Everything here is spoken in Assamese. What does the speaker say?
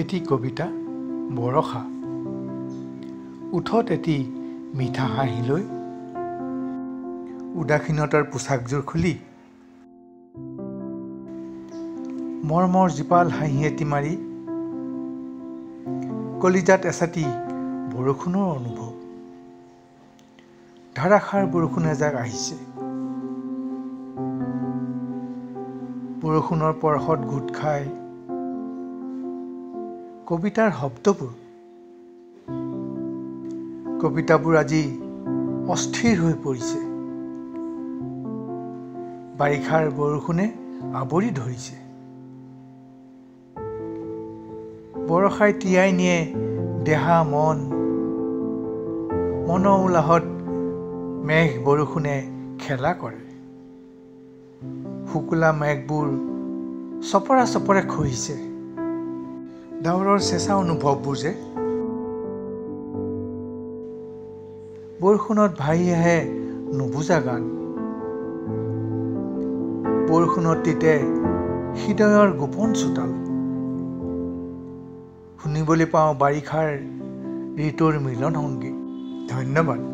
এটি কবিতা বৰষা। উঠত এটি মিঠা হাঁহি লৈ উদাসীনতাৰ পোছাকযোৰ খুলি মৰমৰ জীপাল হাঁহি এটি মাৰি কলিজাত এচাটি বৰষুণৰ অনুভৱ। ধাৰাসাৰ বৰষুণ এজাক আহিছে, বৰষুণৰ পৰশত গোট খাই কবিতাৰ শব্দবোৰ। কবিতাবোৰ আজি অস্থিৰ হৈ পৰিছে, বাৰিষাৰ বৰষুণে আৱৰি ধৰিছে। বৰষাই তিয়াই নিয়ে দেহা মন, মনৰ উলাহত মেঘ বৰষুণে খেলা কৰে। শুকুলা মেঘবোৰ চপৰা চপৰে খহিছে, ডাৱৰৰ চেঁচা অনুভৱবোৰ যে বৰষুণত ভাহি আহে নুবুজা গান। বৰষুণত তিতে হৃদয়ৰ গোপন চোতাল, শুনিবলৈ পাওঁ বাৰিষাৰ ঋতুৰ মিলন সংগীত। ধন্যবাদ।